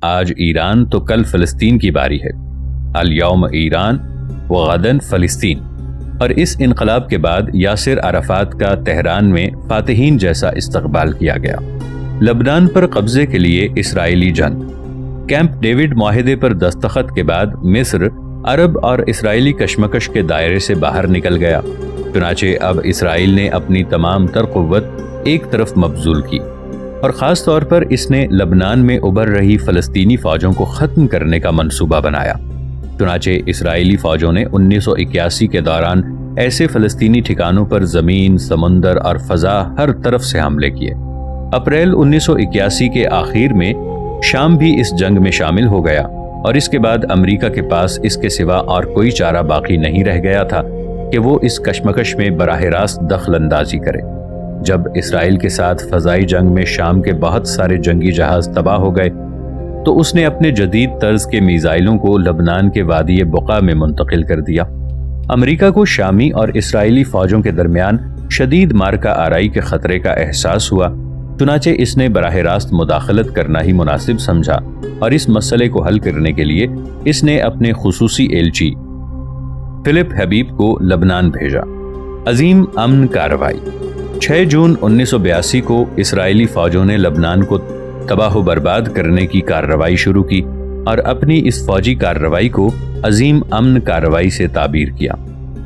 آج ایران تو کل فلسطین کی باری ہے، الیوم ایران وغدن فلسطین۔ اور اس انقلاب کے بعد یاسر عرفات کا تہران میں فاتحین جیسا استقبال کیا گیا۔ لبنان پر قبضے کے لیے اسرائیلی جنگ۔ کیمپ ڈیوڈ معاہدے پر دستخط کے بعد مصر عرب اور اسرائیلی کشمکش کے دائرے سے باہر نکل گیا۔ چنانچہ اب اسرائیل نے اپنی تمام تر قوت ایک طرف مبذول کی، اور خاص طور پر اس نے لبنان میں ابھر رہی فلسطینی فوجوں کو ختم کرنے کا منصوبہ بنایا۔ چنانچہ اسرائیلی فوجوں نے 1981 کے دوران ایسے فلسطینی ٹھکانوں پر زمین، سمندر اور فضا ہر طرف سے حملے کیے۔ اپریل 1981 کے آخر میں شام بھی اس جنگ میں شامل ہو گیا، اور اس کے بعد امریکہ کے پاس اس کے سوا اور کوئی چارہ باقی نہیں رہ گیا تھا کہ وہ اس کشمکش میں براہ راست دخل اندازی کرے۔ جب اسرائیل کے ساتھ فضائی جنگ میں شام کے بہت سارے جنگی جہاز تباہ ہو گئے تو اس نے اپنے جدید طرز کے میزائلوں کو لبنان کے وادی بقا میں منتقل کر دیا۔ امریکہ کو شامی اور اسرائیلی فوجوں کے درمیان شدید مارکہ آرائی کے خطرے کا احساس ہوا، چنانچہ اس نے براہ راست مداخلت کرنا ہی مناسب سمجھا، اور اس مسئلے کو حل کرنے کے لیے اس نے اپنے خصوصی ایلچی فلپ حبیب کو لبنان بھیجا۔ عظیم امن کارروائی۔ 6 جون 1982 کو اسرائیلی فوجوں نے لبنان کو تباہ و برباد کرنے کی کارروائی شروع کی، اور اپنی اس فوجی کارروائی کو عظیم امن کارروائی سے تعبیر کیا۔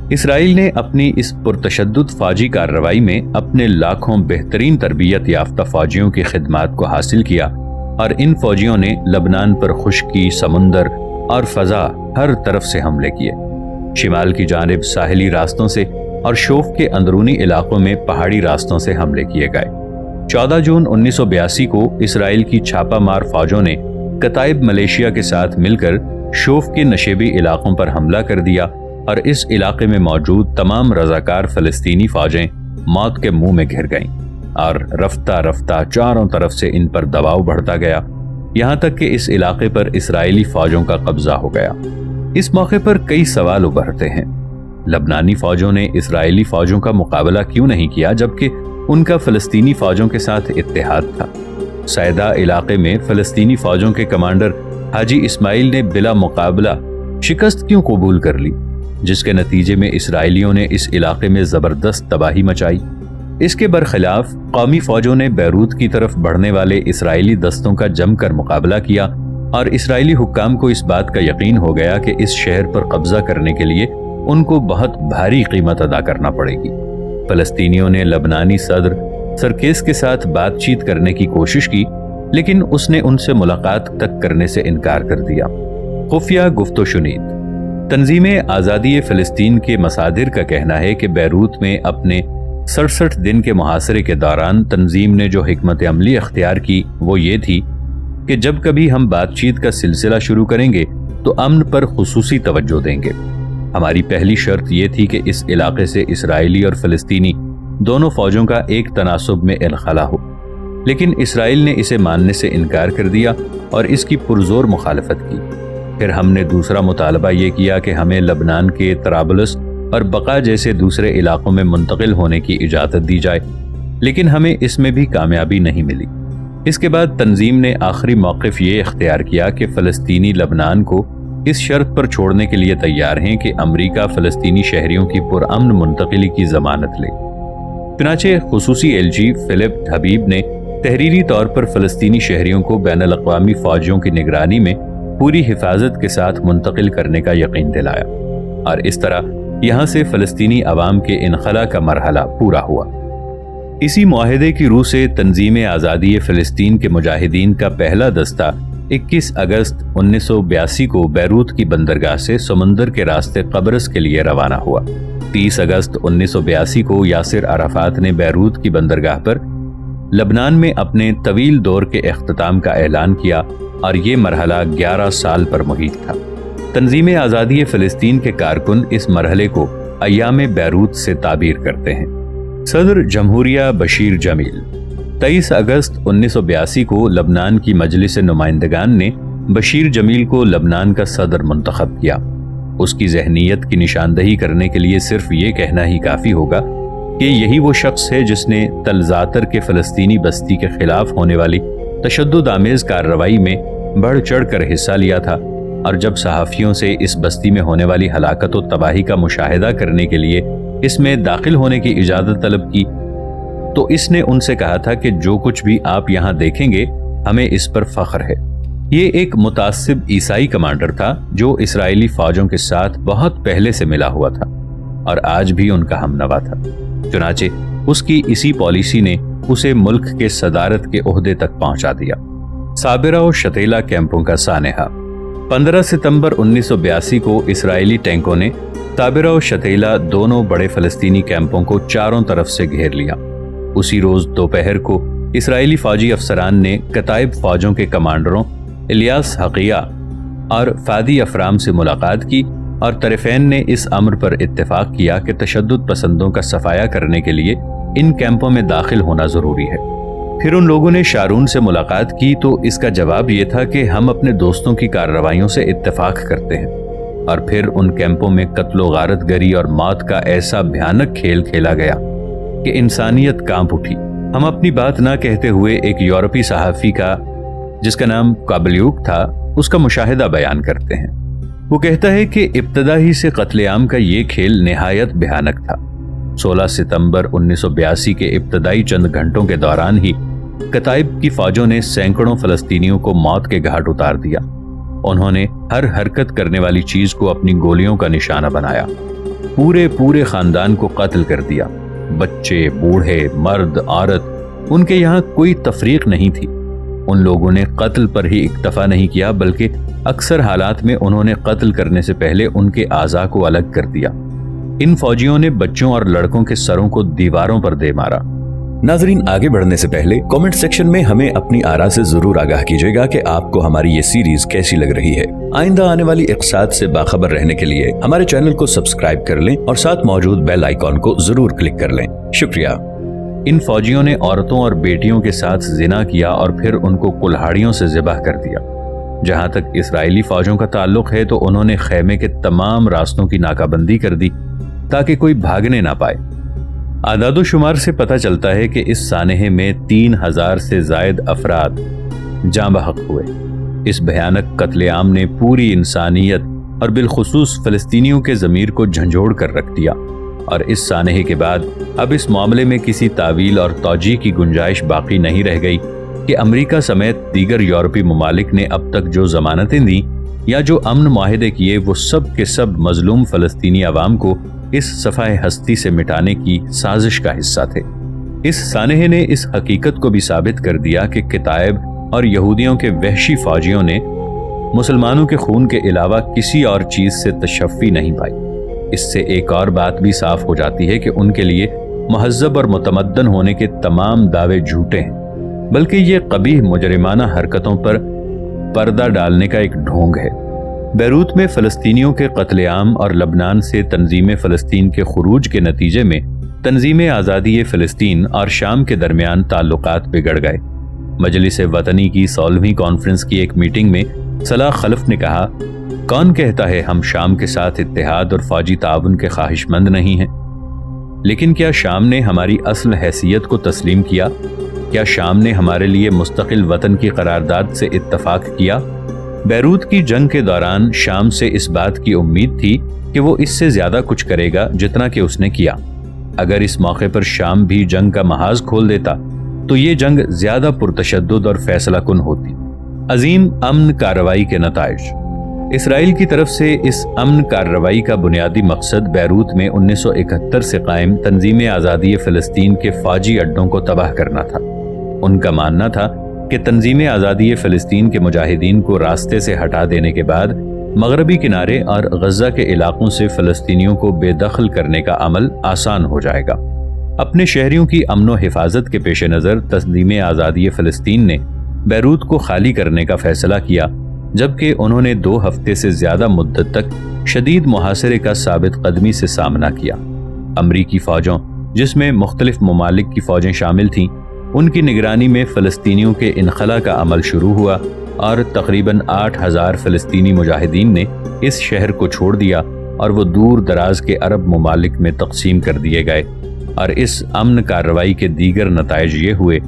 اسرائیل نے اپنی اس پرتشدد فوجی کارروائی میں اپنے لاکھوں بہترین تربیت یافتہ فوجیوں کی خدمات کو حاصل کیا، اور ان فوجیوں نے لبنان پر خشکی، سمندر اور فضا ہر طرف سے حملے کیے۔ شمال کی جانب ساحلی راستوں سے اور شوف کے اندرونی علاقوں میں پہاڑی راستوں سے حملے کیے گئے۔ 14 جون 1982 کو اسرائیل کی چھاپہ مار فوجوں نے کتائب ملیشیا کے ساتھ مل کر شوف کے نشیبی علاقوں پر حملہ کر دیا، اور اس علاقے میں موجود تمام رضاکار فلسطینی فوجیں موت کے منہ میں گھر گئیں، اور رفتہ رفتہ چاروں طرف سے ان پر دباؤ بڑھتا گیا، یہاں تک کہ اس علاقے پر اسرائیلی فوجوں کا قبضہ ہو گیا۔ اس موقع پر کئی سوال ابھرتے ہیں۔ لبنانی فوجوں نے اسرائیلی فوجوں کا مقابلہ کیوں نہیں کیا جبکہ ان کا فلسطینی فوجوں کے ساتھ اتحاد تھا؟ سیدہ علاقے میں فلسطینی فوجوں کے کمانڈر حاجی اسماعیل نے بلا مقابلہ شکست کیوں قبول کر لی، جس کے نتیجے میں اسرائیلیوں نے اس علاقے میں زبردست تباہی مچائی؟ اس کے برخلاف قومی فوجوں نے بیروت کی طرف بڑھنے والے اسرائیلی دستوں کا جم کر مقابلہ کیا، اور اسرائیلی حکام کو اس بات کا یقین ہو گیا کہ اس شہر پر قبضہ کرنے کے لیے ان کو بہت بھاری قیمت ادا کرنا پڑے گی۔ فلسطینیوں نے لبنانی صدر سرکیس کے ساتھ بات چیت کرنے کی کوشش کی، لیکن اس نے ان سے ملاقات تک کرنے سے انکار کر دیا۔ خفیہ گفت و شنید۔ تنظیم آزادی فلسطین کے مصادر کا کہنا ہے کہ بیروت میں اپنے 67 دن کے محاصرے کے دوران تنظیم نے جو حکمت عملی اختیار کی وہ یہ تھی کہ جب کبھی ہم بات چیت کا سلسلہ شروع کریں گے تو امن پر خصوصی توجہ دیں گے۔ ہماری پہلی شرط یہ تھی کہ اس علاقے سے اسرائیلی اور فلسطینی دونوں فوجوں کا ایک تناسب میں انخلا ہو، لیکن اسرائیل نے اسے ماننے سے انکار کر دیا اور اس کی پرزور مخالفت کی۔ پھر ہم نے دوسرا مطالبہ یہ کیا کہ ہمیں لبنان کے طرابلس اور بقا جیسے دوسرے علاقوں میں منتقل ہونے کی اجازت دی جائے، لیکن ہمیں اس میں بھی کامیابی نہیں ملی۔ اس کے بعد تنظیم نے آخری موقف یہ اختیار کیا کہ فلسطینی لبنان کو اس شرط پر چھوڑنے کے لیے تیار ہیں کہ امریکہ فلسطینی شہریوں کی پرامن منتقلی کی ضمانت لے۔ چنانچہ خصوصی ایل جی فلپ حبیب نے تحریری طور پر فلسطینی شہریوں کو بین الاقوامی فوجیوں کی نگرانی میں پوری حفاظت کے ساتھ منتقل کرنے کا یقین دلایا، اور اس طرح یہاں سے فلسطینی عوام کے انخلا کا مرحلہ پورا ہوا۔ اسی معاہدے کی روح سے تنظیم آزادی فلسطین کے مجاہدین کا پہلا دستہ 21 اگست 1982 کو بیروت کی بندرگاہ سے سمندر کے راستے قبرص کے لیے روانہ ہوا۔ 30 اگست 1982 کو یاسر عرفات نے بیروت کی بندرگاہ پر لبنان میں اپنے طویل دور کے اختتام کا اعلان کیا، اور یہ مرحلہ 11 سال پر محیط تھا۔ تنظیم آزادی فلسطین کے کارکن اس مرحلے کو ایام بیروت سے تعبیر کرتے ہیں۔ صدر جمہوریہ بشیر جمیل۔ 23 اگست 1982 کو لبنان کی مجلس نمائندگان نے بشیر جمیل کو لبنان کا صدر منتخب کیا۔ اس کی ذہنیت کی نشاندہی کرنے کے لیے صرف یہ کہنا ہی کافی ہوگا کہ یہی وہ شخص ہے جس نے تل زعتر کے فلسطینی بستی کے خلاف ہونے والی تشدد آمیز کارروائی میں بڑھ چڑھ کر حصہ لیا تھا، اور جب صحافیوں سے اس بستی میں ہونے والی ہلاکت و تباہی کا مشاہدہ کرنے کے لیے اس میں داخل ہونے کی اجازت طلب کی تو اس نے ان سے کہا تھا کہ جو کچھ بھی آپ یہاں دیکھیں گے ہمیں اس پر فخر ہے۔ یہ ایک متعصب عیسائی کمانڈر تھا جو اسرائیلی فوجوں کے ساتھ بہت پہلے سے ملا ہوا تھا اور آج بھی ان کا ہم نوا تھا۔ چنانچہ اس کی اسی پالیسی نے اسے ملک کے صدارت کے عہدے تک پہنچا دیا۔ صابرہ و شتیلا کیمپوں کا سانحہ۔ 15 ستمبر 1982 کو اسرائیلی ٹینکوں نے صابرہ و شتیلا دونوں بڑے فلسطینی کیمپوں کو چاروں طرف سے گھیر لیا۔ اسی روز دوپہر کو اسرائیلی فوجی افسران نے کتائب فوجوں کے کمانڈروں الیاس حقیہ اور فادی افرام سے ملاقات کی اور طرفین نے اس امر پر اتفاق کیا کہ تشدد پسندوں کا صفایا کرنے کے لیے ان کیمپوں میں داخل ہونا ضروری ہے۔ پھر ان لوگوں نے شارون سے ملاقات کی تو اس کا جواب یہ تھا کہ ہم اپنے دوستوں کی کارروائیوں سے اتفاق کرتے ہیں، اور پھر ان کیمپوں میں قتل و غارت گری اور موت کا ایسا بھیانک کھیل کھیلا گیا کہ انسانیت کانپ اٹھی۔ ہم اپنی بات نہ کہتے ہوئے ایک یورپی صحافی کا جس کا نام کابلیوک تھا اس کا مشاہدہ بیان کرتے ہیں۔ وہ کہتا ہے کہ ابتدا ہی سے قتل عام کا یہ کھیل نہایت بھیانک تھا۔ 16 ستمبر 1982 کے ابتدائی چند گھنٹوں کے دوران ہی کتائب کی فوجوں نے سینکڑوں فلسطینیوں کو موت کے گھاٹ اتار دیا۔ انہوں نے ہر حرکت کرنے والی چیز کو اپنی گولیوں کا نشانہ بنایا، پورے خاندان کو قتل کر دیا، بچے، بوڑھے، مرد، عورت، ان کے یہاں کوئی تفریق نہیں تھی۔ ان لوگوں نے قتل پر ہی اکتفا نہیں کیا بلکہ اکثر حالات میں انہوں نے قتل کرنے سے پہلے ان کے اعضاء کو الگ کر دیا۔ ان فوجیوں نے بچوں اور لڑکوں کے سروں کو دیواروں پر دے مارا۔ ناظرین، آگے بڑھنے سے پہلے کامنٹ سیکشن میں ہمیں اپنی آراء سے ضرور آگاہ کیجیے گا کہ آپ کو ہماری یہ سیریز کیسی لگ رہی ہے۔ آئندہ آنے والی اقساط سے باخبر رہنے کے لیے ہمارے چینل کو سبسکرائب کر لیں اور ساتھ موجود بیل آئیکن کو ضرور کلک کر لیں۔ شکریہ۔ ان فوجیوں نے عورتوں اور بیٹیوں کے ساتھ زنا کیا اور پھر ان کو کلہاڑیوں سے ذبح کر دیا۔ جہاں تک اسرائیلی فوجوں کا تعلق ہے تو انہوں نے خیمے کے تمام راستوں کی ناکہ بندی کر دی تاکہ کوئی بھاگنے نہ پائے۔ اعداد و شمار سے پتہ چلتا ہے کہ اس سانحے میں 3000 سے زائد افراد جاں بحق ہوئے۔ اس بھیانک قتل عام نے پوری انسانیت اور بالخصوص فلسطینیوں کے ضمیر کو جھنجھوڑ کر رکھ دیا، اور اس سانحے کے بعد اب اس معاملے میں کسی تعویل اور توجیہ کی گنجائش باقی نہیں رہ گئی کہ امریکہ سمیت دیگر یورپی ممالک نے اب تک جو ضمانتیں دیں یا جو امن معاہدے کیے وہ سب کے سب مظلوم فلسطینی عوام کو اس صفحہ ہستی سے مٹانے کی سازش کا حصہ تھے۔ اس سانحے نے اس حقیقت کو بھی ثابت کر دیا کہ کتائب اور یہودیوں کے وحشی فوجیوں نے مسلمانوں کے خون کے علاوہ کسی اور چیز سے تشفی نہیں پائی۔ اس سے ایک اور بات بھی صاف ہو جاتی ہے کہ ان کے لیے مہذب اور متمدن ہونے کے تمام دعوے جھوٹے ہیں، بلکہ یہ قبیح مجرمانہ حرکتوں پر پردہ ڈالنے کا ایک ڈھونگ ہے۔ بیروت میں فلسطینیوں کے قتل عام اور لبنان سے تنظیم فلسطین کے خروج کے نتیجے میں تنظیم آزادی فلسطین اور شام کے درمیان تعلقات بگڑ گئے۔ مجلس وطنی کی 16ویں کانفرنس کی ایک میٹنگ میں صلاح خلف نے کہا، کون کہتا ہے ہم شام کے ساتھ اتحاد اور فوجی تعاون کے خواہش مند نہیں ہیں؟ لیکن کیا شام نے ہماری اصل حیثیت کو تسلیم کیا؟ کیا شام نے ہمارے لیے مستقل وطن کی قرارداد سے اتفاق کیا؟ بیروت کی جنگ کے دوران شام سے اس بات کی امید تھی کہ وہ اس سے زیادہ کچھ کرے گا جتنا کہ اس نے کیا۔ اگر اس موقع پر شام بھی جنگ کا محاذ کھول دیتا تو یہ جنگ زیادہ پرتشدد اور فیصلہ کن ہوتی۔ عظیم امن کارروائی کے نتائج۔ اسرائیل کی طرف سے اس امن کارروائی کا بنیادی مقصد بیروت میں 1971 سے قائم تنظیم آزادی فلسطین کے فوجی اڈوں کو تباہ کرنا تھا۔ ان کا ماننا تھا کہ تنظیم آزادی فلسطین کے مجاہدین کو راستے سے ہٹا دینے کے بعد مغربی کنارے اور غزہ کے علاقوں سے فلسطینیوں کو بے دخل کرنے کا عمل آسان ہو جائے گا۔ اپنے شہریوں کی امن و حفاظت کے پیش نظر تنظیم آزادی فلسطین نے بیروت کو خالی کرنے کا فیصلہ کیا، جبکہ انہوں نے 2 ہفتے سے زیادہ مدت تک شدید محاصرے کا ثابت قدمی سے سامنا کیا۔ امریکی فوجوں، جس میں مختلف ممالک کی فوجیں شامل تھیں، ان کی نگرانی میں فلسطینیوں کے انخلا کا عمل شروع ہوا اور تقریباً 8000 فلسطینی مجاہدین نے اس شہر کو چھوڑ دیا اور وہ دور دراز کے عرب ممالک میں تقسیم کر دیے گئے۔ اور اس امن کارروائی کے دیگر نتائج یہ ہوئے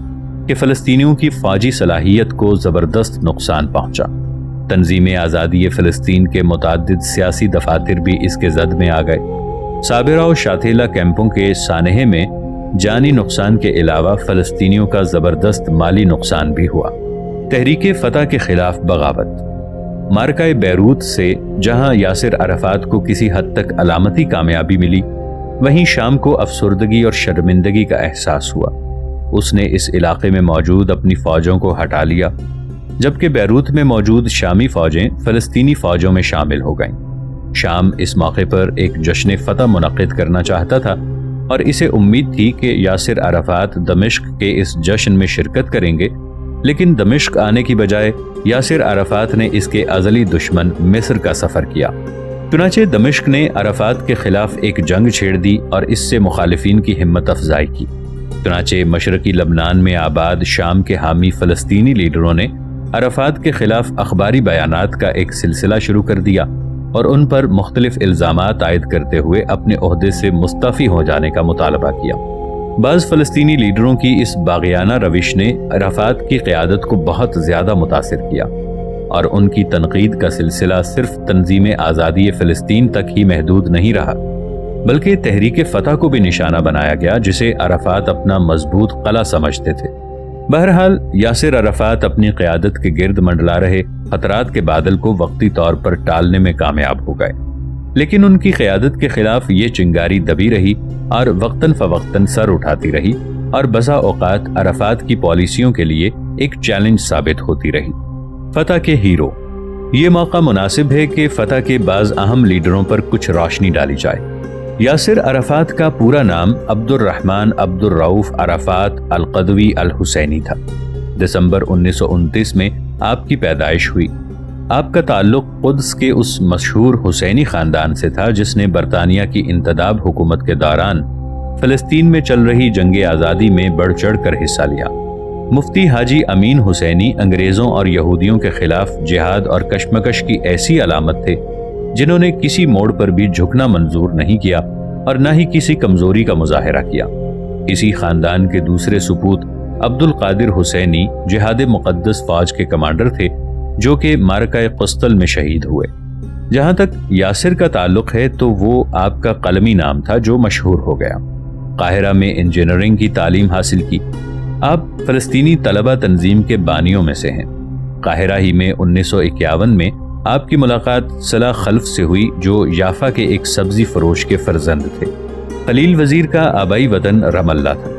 کہ فلسطینیوں کی فوجی صلاحیت کو زبردست نقصان پہنچا۔ تنظیم آزادی فلسطین کے متعدد سیاسی دفاتر بھی اس کے زد میں آ گئے۔ صابرہ و شاتیلا کیمپوں کے سانحے میں جانی نقصان کے علاوہ فلسطینیوں کا زبردست مالی نقصان بھی ہوا۔ تحریک فتح کے خلاف بغاوت۔ مارکہ بیروت سے جہاں یاسر عرفات کو کسی حد تک علامتی کامیابی ملی، وہیں شام کو افسردگی اور شرمندگی کا احساس ہوا۔ اس نے اس علاقے میں موجود اپنی فوجوں کو ہٹا لیا، جبکہ بیروت میں موجود شامی فوجیں فلسطینی فوجوں میں شامل ہو گئیں۔ شام اس موقع پر ایک جشن فتح منعقد کرنا چاہتا تھا اور اسے امید تھی کہ یاسر عرفات دمشق کے اس جشن میں شرکت کریں گے، لیکن دمشق آنے کی بجائے یاسر عرفات نے اس کے ازلی دشمن مصر کا سفر کیا۔ چنانچہ دمشق نے عرفات کے خلاف ایک جنگ چھیڑ دی اور اس سے مخالفین کی ہمت افزائی کی۔ چنانچہ مشرقی لبنان میں آباد شام کے حامی فلسطینی لیڈروں نے عرفات کے خلاف اخباری بیانات کا ایک سلسلہ شروع کر دیا اور ان پر مختلف الزامات عائد کرتے ہوئے اپنے عہدے سے مستعفی ہو جانے کا مطالبہ کیا۔ بعض فلسطینی لیڈروں کی اس باغیانہ روش نے عرفات کی قیادت کو بہت زیادہ متاثر کیا اور ان کی تنقید کا سلسلہ صرف تنظیم آزادی فلسطین تک ہی محدود نہیں رہا، بلکہ تحریک فتح کو بھی نشانہ بنایا گیا، جسے عرفات اپنا مضبوط قلعہ سمجھتے تھے۔ بہرحال یاسر عرفات اپنی قیادت کے گرد منڈلا رہے خطرات کے بادل کو وقتی طور پر ٹالنے میں کامیاب ہو گئے، لیکن ان کی قیادت کے خلاف یہ چنگاری دبی رہی اور وقتاً فوقتاً سر اٹھاتی رہی اور بسا اوقات عرفات کی پالیسیوں کے لیے ایک چیلنج ثابت ہوتی رہی۔ فتح کے ہیرو۔ یہ موقع مناسب ہے کہ فتح کے بعض اہم لیڈروں پر کچھ روشنی ڈالی جائے۔ یاسر عرفات کا پورا نام عبد الرحمن عبد الرؤف عرفات القدوی الحسینی تھا۔ دسمبر 1929 میں آپ کی پیدائش ہوئی۔ آپ کا تعلق قدس کے اس مشہور حسینی خاندان سے تھا جس نے برطانیہ کی انتداب حکومت کے دوران فلسطین میں چل رہی جنگ آزادی میں بڑھ چڑھ کر حصہ لیا۔ مفتی حاجی امین حسینی انگریزوں اور یہودیوں کے خلاف جہاد اور کشمکش کی ایسی علامت تھے جنہوں نے کسی موڑ پر بھی جھکنا منظور نہیں کیا اور نہ ہی کسی کمزوری کا مظاہرہ کیا۔ اسی خاندان کے دوسرے سپوت عبد القادر حسینی جہاد مقدس فوج کے کمانڈر تھے جو کہ معرکہ قسطل میں شہید ہوئے۔ جہاں تک یاسر کا تعلق ہے تو وہ آپ کا قلمی نام تھا جو مشہور ہو گیا۔ قاہرہ میں انجینئرنگ کی تعلیم حاصل کی۔ آپ فلسطینی طلبہ تنظیم کے بانیوں میں سے ہیں۔ قاہرہ ہی میں 1951 میں آپ کی ملاقات صلاح خلف سے ہوئی جو یافا کے ایک سبزی فروش کے فرزند تھے۔ خلیل وزیر کا آبائی وطن رام اللہ تھا،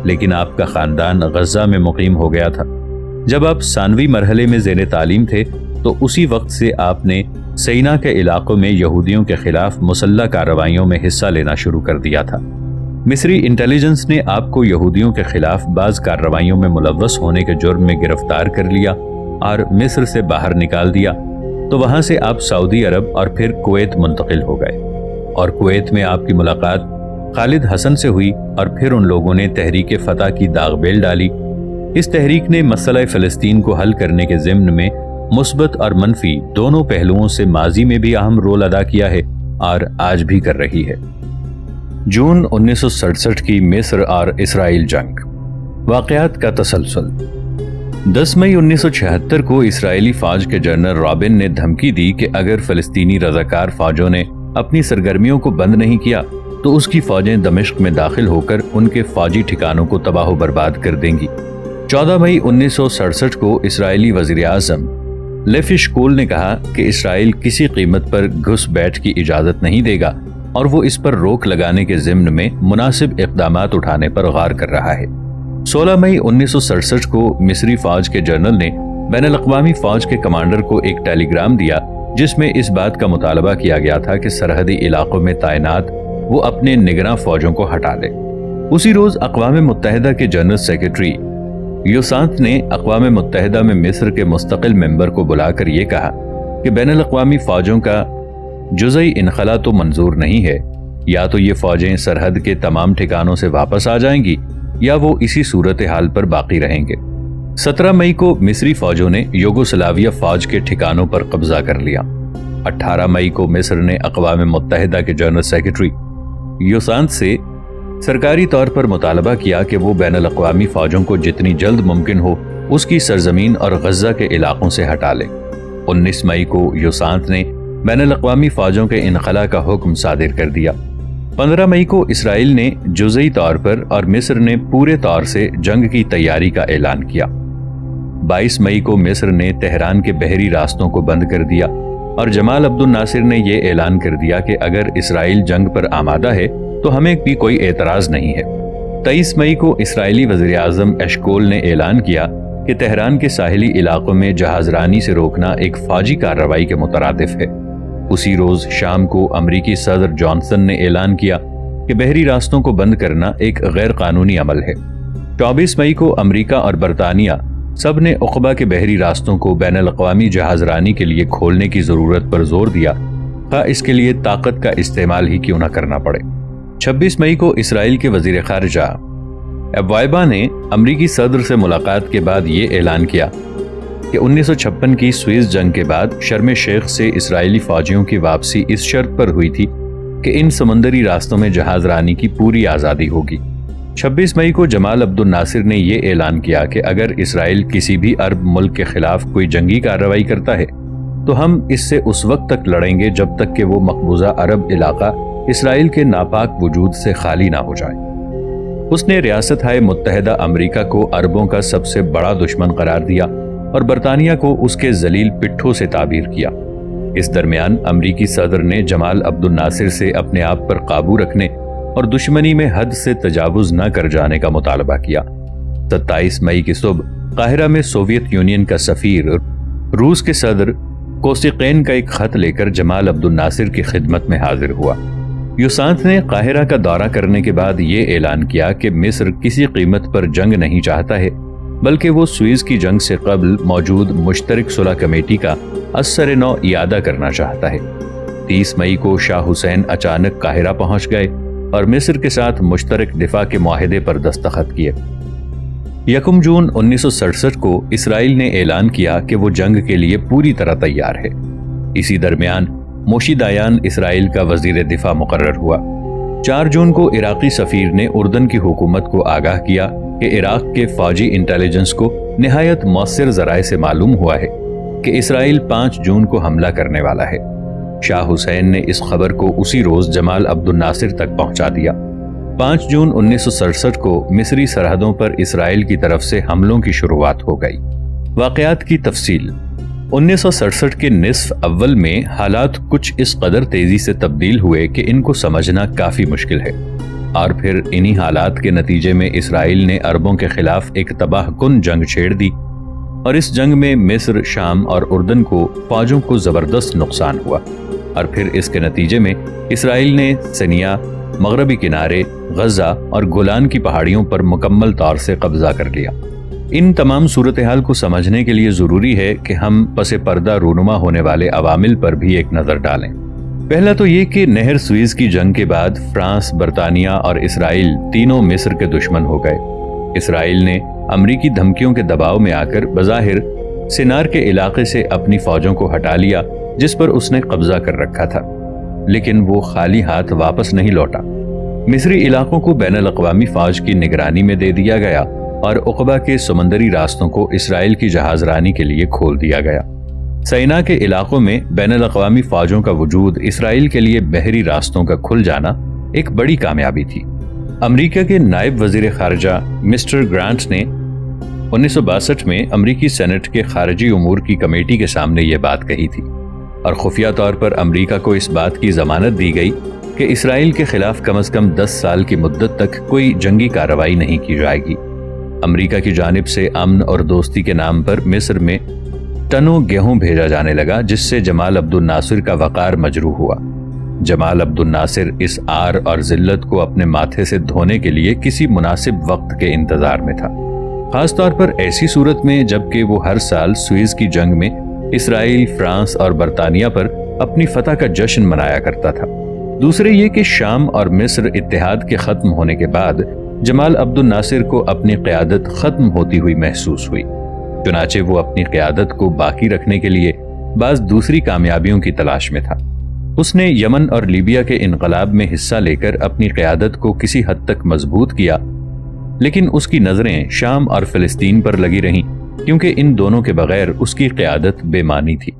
لیکن آپ کا خاندان غزہ میں مقیم ہو گیا تھا۔ جب آپ ثانوی مرحلے میں زیر تعلیم تھے تو اسی وقت سے آپ نے سینا کے علاقوں میں یہودیوں کے خلاف مسلح کارروائیوں میں حصہ لینا شروع کر دیا تھا۔ مصری انٹیلیجنس نے آپ کو یہودیوں کے خلاف بعض کارروائیوں میں ملوث ہونے کے جرم میں گرفتار کر لیا اور مصر سے باہر نکال دیا، تو وہاں سے آپ سعودی عرب اور پھر کویت منتقل ہو گئے، اور کویت میں آپ کی ملاقات خالد حسن سے ہوئی اور پھر ان لوگوں نے تحریک فتح کی داغ بیل ڈالی۔ اس تحریک نے مسئلہ فلسطین کو حل کرنے کے ضمن میں مثبت اور منفی دونوں پہلوؤں سے ماضی میں بھی اہم رول ادا کیا ہے اور آج بھی کر رہی ہے۔ جون 1967 کی مصر اور اسرائیل جنگ۔ واقعات کا تسلسل۔ 10 مئی 1976 کو اسرائیلی فوج کے جنرل رابن نے دھمکی دی کہ اگر فلسطینی رضاکار فوجوں نے اپنی سرگرمیوں کو بند نہیں کیا تو اس کی فوجیں دمشق میں داخل ہو کر ان کے فوجی ٹھکانوں کو تباہ و برباد کر دیں گی۔ 14 مئی 1967 کو اسرائیلی وزیر اعظم لیفی اشکول نے کہا کہ اسرائیل کسی قیمت پر گھس بیٹھ کی اجازت نہیں دے گا اور وہ اس پر روک لگانے کے ضمن میں مناسب اقدامات اٹھانے پر غور کر رہا ہے۔ 16 مئی 1967 کو مصری فوج کے جنرل نے بین الاقوامی فوج کے کمانڈر کو ایک ٹیلی گرام دیا جس میں اس بات کا مطالبہ کیا گیا تھا کہ سرحدی علاقوں میں تعینات وہ اپنے نگراں فوجوں کو ہٹا لے۔ اسی روز اقوام متحدہ کے جنرل سیکرٹری یوسانت نے اقوام متحدہ میں مصر کے مستقل ممبر کو بلا کر یہ کہا کہ بین الاقوامی فوجوں کا جزئی انخلا تو منظور نہیں ہے، یا تو یہ فوجیں سرحد کے تمام ٹھکانوں سے واپس آ جائیں گی یا وہ اسی صورتحال پر باقی رہیں گے۔ 17 مئی کو مصری فوجوں نے یوگوسلاویہ فوج کے ٹھکانوں پر قبضہ کر لیا۔ 18 مئی کو مصر نے اقوام متحدہ کے جنرل سیکرٹری یوسانت سے سرکاری طور پر مطالبہ کیا کہ وہ بین الاقوامی فوجوں کو جتنی جلد ممکن ہو اس کی سرزمین اور غزہ کے علاقوں سے ہٹا لے۔ 19 مئی کو یوسانت نے بین الاقوامی فوجوں کے انخلا کا حکم صادر کر دیا۔ 15 مئی کو اسرائیل نے جزئی طور پر اور مصر نے پورے طور سے جنگ کی تیاری کا اعلان کیا۔ 22 مئی کو مصر نے تہران کے بحری راستوں کو بند کر دیا اور جمال عبد الناصر نے یہ اعلان کر دیا کہ اگر اسرائیل جنگ پر آمادہ ہے تو ہمیں بھی کوئی اعتراض نہیں ہے۔ 23 مئی کو اسرائیلی وزیر اعظم ایشکول نے اعلان کیا کہ تہران کے ساحلی علاقوں میں جہاز رانی سے روکنا ایک فوجی کارروائی کے مترادف ہے۔ اسی روز شام کو امریکی صدر جانسن نے اعلان کیا کہ بحری راستوں کو بند کرنا ایک غیر قانونی عمل ہے۔ 24 مئی کو امریکہ اور برطانیہ سب نے عقبہ کے بحری راستوں کو بین الاقوامی جہاز رانی کے لیے کھولنے کی ضرورت پر زور دیا، خواہ اس کے لیے طاقت کا استعمال ہی کیوں نہ کرنا پڑے۔ 26 مئی کو اسرائیل کے وزیر خارجہ ابوائبا نے امریکی صدر سے ملاقات کے بعد یہ اعلان کیا کہ 1956 کی سوئس جنگ کے بعد شرم الشیخ سے اسرائیلی فوجیوں کی واپسی اس شرط پر ہوئی تھی کہ ان سمندری راستوں میں جہاز رانی کی پوری آزادی ہوگی۔ 26 مئی کو جمال عبد الناصر نے یہ اعلان کیا کہ اگر اسرائیل کسی بھی عرب ملک کے خلاف کوئی جنگی کارروائی کرتا ہے تو ہم اس سے اس وقت تک لڑیں گے جب تک کہ وہ مقبوضہ عرب علاقہ اسرائیل کے ناپاک وجود سے خالی نہ ہو جائے۔ اس نے ریاست ہائے متحدہ امریکہ کو عربوں کا سب سے بڑا دشمن قرار دیا اور برطانیہ کو اس کے ذلیل پٹھوں سے تعبیر کیا۔ اس درمیان امریکی صدر نے جمال عبد الناصر سے اپنے آپ پر قابو رکھنے اور دشمنی میں حد سے تجاوز نہ کر جانے کا مطالبہ کیا۔ 27 مئی کی صبح قاہرہ میں سوویت یونین کا سفیر روس کے صدر کوسیقین کا ایک خط لے کر جمال عبد الناصر کی خدمت میں حاضر ہوا۔ یوسانت نے قاہرہ کا دورہ کرنے کے بعد یہ اعلان کیا کہ مصر کسی قیمت پر جنگ نہیں چاہتا ہے، بلکہ وہ سوئس کی جنگ سے قبل موجود مشترک صلح کمیٹی کا اثر نو اعادہ کرنا چاہتا ہے۔ 30 مئی کو شاہ حسین اچانک قاہرہ پہنچ گئے اور مصر کے ساتھ مشترک دفاع کے معاہدے پر دستخط کیے۔ 1 جون 1967 کو اسرائیل نے اعلان کیا کہ وہ جنگ کے لیے پوری طرح تیار ہے۔ اسی درمیان موشی دایان اسرائیل کا وزیر دفاع مقرر ہوا۔ 4 جون کو عراقی سفیر نے اردن کی حکومت کو آگاہ کیا کہ عراق کے فوجی انٹیلیجنس کو نہایت مؤثر ذرائع سے معلوم ہوا ہے کہ اسرائیل 5 جون کو حملہ کرنے والا ہے۔ شاہ حسین نے اس خبر کو اسی روز جمال عبد الناصر تک پہنچا دیا۔ 5 جون 1967 کو مصری سرحدوں پر اسرائیل کی طرف سے حملوں کی شروعات ہو گئی۔ واقعات کی تفصیل۔ 1967 کے نصف اول میں حالات کچھ اس قدر تیزی سے تبدیل ہوئے کہ ان کو سمجھنا کافی مشکل ہے، اور پھر انہی حالات کے نتیجے میں اسرائیل نے عربوں کے خلاف ایک تباہ کن جنگ چھیڑ دی، اور اس جنگ میں مصر، شام اور اردن کو فوجوں کو زبردست نقصان ہوا، اور پھر اس کے نتیجے میں اسرائیل نے سینیا، مغربی کنارے، غزہ اور گولان کی پہاڑیوں پر مکمل طور سے قبضہ کر لیا۔ ان تمام صورتحال کو سمجھنے کے لیے ضروری ہے کہ ہم پس پردہ رونما ہونے والے عوامل پر بھی ایک نظر ڈالیں۔ پہلا تو یہ کہ نہر سوئز کی جنگ کے بعد فرانس، برطانیہ اور اسرائیل تینوں مصر کے دشمن ہو گئے۔ اسرائیل نے امریکی دھمکیوں کے دباؤ میں آ کر بظاہر سینار کے علاقے سے اپنی فوجوں کو ہٹا لیا جس پر اس نے قبضہ کر رکھا تھا، لیکن وہ خالی ہاتھ واپس نہیں لوٹا۔ مصری علاقوں کو بین الاقوامی فوج کی نگرانی میں دے دیا گیا اور عقبہ کے سمندری راستوں کو اسرائیل کی جہاز رانی کے لیے کھول دیا گیا۔ سینا کے علاقوں میں بین الاقوامی فوجوں کا وجود اسرائیل کے لیے بحری راستوں کا کھل جانا ایک بڑی کامیابی تھی۔ امریکہ کے نائب وزیر خارجہ مسٹر گرانٹ نے 1962 میں امریکی سینٹ کے خارجی امور کی کمیٹی کے سامنے یہ بات کہی تھی، اور خفیہ طور پر امریکہ کو اس بات کی ضمانت دی گئی کہ اسرائیل کے خلاف کم از کم 10 سال کی مدت تک کوئی جنگی کارروائی نہیں کی جائے گی۔ امریکہ کی جانب سے امن اور دوستی کے نام پر مصر میں ٹنوں گیہوں بھیجا جانے لگا، جس سے جمال عبد الناصر کا وقار مجروح ہوا۔ جمال عبد الناصر اس عار اور ذلت کو اپنے ماتھے سے دھونے کے لیے کسی مناسب وقت کے انتظار میں تھا، خاص طور پر ایسی صورت میں جبکہ وہ ہر سال سوئز کی جنگ میں اسرائیل، فرانس اور برطانیہ پر اپنی فتح کا جشن منایا کرتا تھا۔ دوسرے یہ کہ شام اور مصر اتحاد کے ختم ہونے کے بعد جمال عبد الناصر کو اپنی قیادت ختم ہوتی ہوئی محسوس ہوئی، چنانچہ وہ اپنی قیادت کو باقی رکھنے کے لیے بعض دوسری کامیابیوں کی تلاش میں تھا۔ اس نے یمن اور لیبیا کے انقلاب میں حصہ لے کر اپنی قیادت کو کسی حد تک مضبوط کیا، لیکن اس کی نظریں شام اور فلسطین پر لگی رہیں کیونکہ ان دونوں کے بغیر اس کی قیادت بے معنی تھی۔